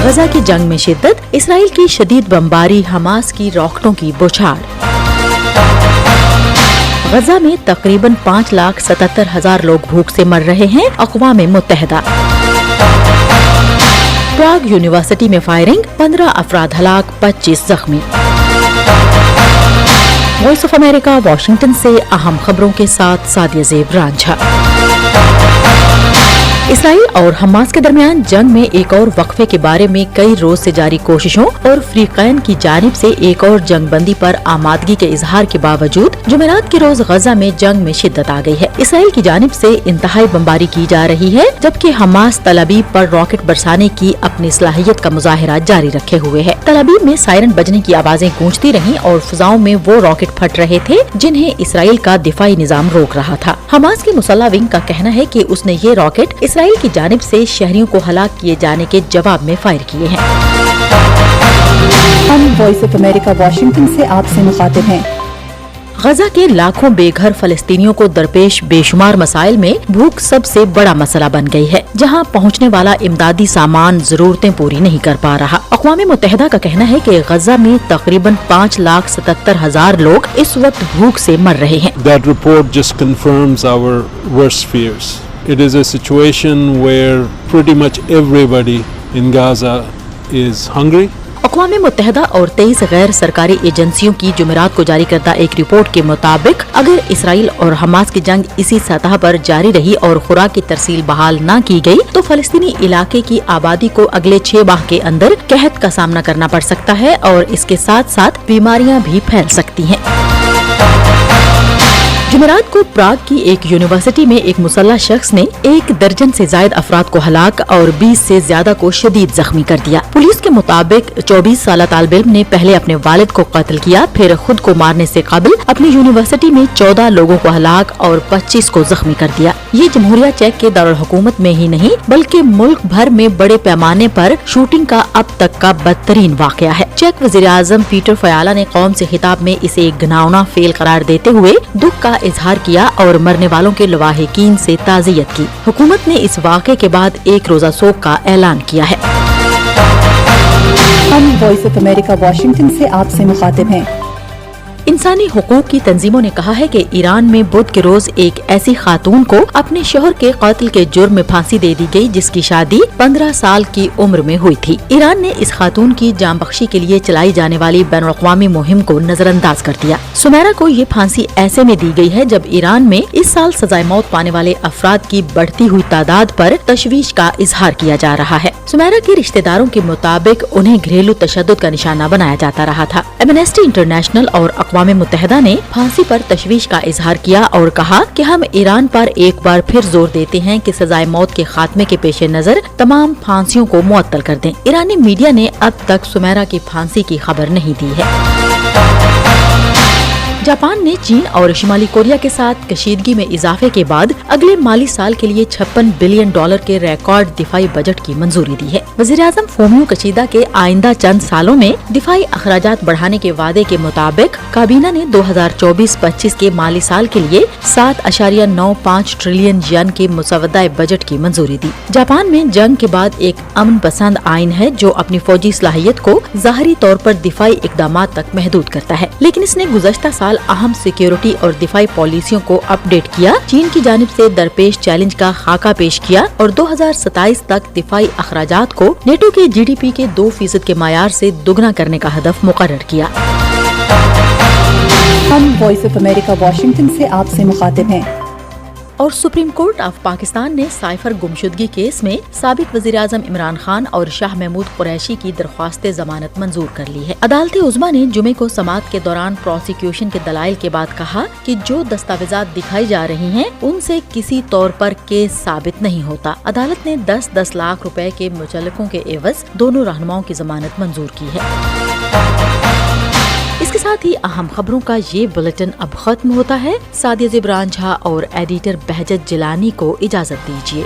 غزہ کی جنگ میں شدت، اسرائیل کی شدید بمباری، حماس کی راکٹوں کی بوچھاڑ۔ غزہ میں تقریباً 5,77,000 لوگ بھوک سے مر رہے ہیں، اقوام متحدہ۔ پراگ یونیورسٹی میں فائرنگ، 15 افراد ہلاک، 25 زخمی۔ وائس آف امریکہ، واشنگٹن سے اہم خبروں کے ساتھ سعدیہ زیب رانجھا۔ اسرائیل اور حماس کے درمیان جنگ میں ایک اور وقفے کے بارے میں کئی روز سے جاری کوششوں اور فریقین کی جانب سے ایک اور جنگ بندی پر آمادگی کے اظہار کے باوجود جمعرات کے روز غزہ میں جنگ میں شدت آ گئی ہے۔ اسرائیل کی جانب سے انتہائی بمباری کی جا رہی ہے، جبکہ حماس تل ابیب پر راکٹ برسانے کی اپنی صلاحیت کا مظاہرہ جاری رکھے ہوئے ہے۔ تل ابیب میں سائرن بجنے کی آوازیں گونجتی رہیں اور فضاؤں میں وہ راکٹ پھٹ رہے تھے جنہیں اسرائیل کا دفاعی نظام روک رہا تھا۔ حماس کی مسلح ونگ کا کہنا ہے کہ اس نے یہ راکٹ اسرائیل کی جانب سے شہریوں کو ہلاک کیے جانے کے جواب میں فائر کیے ہیں۔ ہم وائس آف امریکہ واشنگٹن سے آپ سے مخاطب ہیں۔ غزہ کے لاکھوں بے گھر فلسطینیوں کو درپیش بے شمار مسائل میں بھوک سب سے بڑا مسئلہ بن گئی ہے، جہاں پہنچنے والا امدادی سامان ضرورتیں پوری نہیں کر پا رہا۔ اقوام متحدہ کا کہنا ہے کہ غزہ میں تقریباً 5,77,000 لوگ اس وقت بھوک سے مر رہے ہیں۔ That report just confirms our worst fears. It is a situation where pretty much everybody in Gaza is hungry. اقوام متحدہ اور 23 غیر سرکاری ایجنسیوں کی جمعرات کو جاری کردہ ایک رپورٹ کے مطابق اگر اسرائیل اور حماس کی جنگ اسی سطح پر جاری رہی اور خوراک کی ترسیل بحال نہ کی گئی تو فلسطینی علاقے کی آبادی کو اگلے 6 ماہ کے اندر قحط کا سامنا کرنا پڑ سکتا ہے اور اس کے ساتھ ساتھ بیماریاں بھی پھیل سکتی ہیں۔ جمعرات کو پراگ کی ایک یونیورسٹی میں ایک مسلح شخص نے 1 درجن سے زائد افراد کو ہلاک اور 20 سے زیادہ کو شدید زخمی کر دیا۔ پولیس کے مطابق 24 سالہ طالب علم نے پہلے اپنے والد کو قتل کیا، پھر خود کو مارنے سے قبل اپنی یونیورسٹی میں 14 لوگوں کو ہلاک اور 25 کو زخمی کر دیا۔ یہ جمہوریہ چیک کے دارالحکومت میں ہی نہیں بلکہ ملک بھر میں بڑے پیمانے پر شوٹنگ کا اب تک کا بدترین واقعہ ہے۔ چیک وزیر اعظم پیٹر فیالا نے قوم سے خطاب میں اسے ایک گھناؤنا فعل قرار دیتے ہوئے دکھ کا اظہار کیا اور مرنے والوں کے لواحقین سے تعزیت کی۔ حکومت نے اس واقعے کے بعد ایک روزہ سوگ کا اعلان کیا ہے۔ ہم وائس آف امریکہ واشنگٹن سے آپ سے مخاطب ہیں۔ انسانی حقوق کی تنظیموں نے کہا ہے کہ ایران میں بدھ کے روز ایک ایسی خاتون کو اپنے شوہر کے قتل کے جرم میں پھانسی دے دی گئی جس کی شادی 15 سال کی عمر میں ہوئی تھی۔ ایران نے اس خاتون کی جان بخشی کے لیے چلائی جانے والی بین الاقوامی مہم کو نظر انداز کر دیا۔ سمیرا کو یہ پھانسی ایسے میں دی گئی ہے جب ایران میں اس سال سزائے موت پانے والے افراد کی بڑھتی ہوئی تعداد پر تشویش کا اظہار کیا جا رہا ہے۔ سمیرا کے رشتہ داروں کے مطابق انہیں گھریلو تشدد کا نشانہ بنایا جاتا رہا تھا۔ ایمنسٹی انٹرنیشنل اور اقوام متحدہ نے پھانسی پر تشویش کا اظہار کیا اور کہا کہ ہم ایران پر ایک بار پھر زور دیتے ہیں کہ سزائے موت کے خاتمے کے پیش نظر تمام پھانسیوں کو معطل کر دیں۔ ایرانی میڈیا نے اب تک سمیرا کی پھانسی کی خبر نہیں دی ہے۔ جاپان نے چین اور شمالی کوریا کے ساتھ کشیدگی میں اضافے کے بعد اگلے مالی سال کے لیے $56 بلین کے ریکارڈ دفاعی بجٹ کی منظوری دی ہے۔ وزیر اعظم فومیو کشیدا کے آئندہ چند سالوں میں دفاعی اخراجات بڑھانے کے وعدے کے مطابق کابینہ نے 2024-25 کے مالی سال کے لیے 7.95 ٹریلین ین کے مسودہ بجٹ کی منظوری دی۔ جاپان میں جنگ کے بعد ایک امن پسند آئین ہے جو اپنی فوجی صلاحیت کو ظاہری طور پر دفاعی اقدامات تک محدود کرتا ہے، لیکن اس نے گزشتہ سال اہم سیکیورٹی اور دفاعی پالیسیوں کو اپ ڈیٹ کیا، چین کی جانب سے درپیش چیلنج کا خاکہ پیش کیا اور 2027 تک دفاعی اخراجات کو نیٹو کے GDP کے 2% کے معیار سے دگنا کرنے کا ہدف مقرر کیا۔ ہم وائس آف امریکہ واشنگٹن سے آپ سے مخاطب ہیں۔ اور سپریم کورٹ آف پاکستان نے سائفر گمشدگی کیس میں سابق وزیر اعظم عمران خان اور شاہ محمود قریشی کی درخواست ضمانت منظور کر لی ہے۔ عدالت عظمیٰ نے جمعے کو سماعت کے دوران پروسیکیوشن کے دلائل کے بعد کہا کہ جو دستاویزات دکھائی جا رہی ہیں ان سے کسی طور پر کیس ثابت نہیں ہوتا۔ عدالت نے 10 لاکھ روپے کے مچلقوں کے عوض دونوں رہنماؤں کی ضمانت منظور کی ہے۔ اس کے ساتھ ہی اہم خبروں کا یہ بلیٹن اب ختم ہوتا ہے۔ سعدیہ زیب رانجھا اور ایڈیٹر بہجت جیلانی کو اجازت دیجیے۔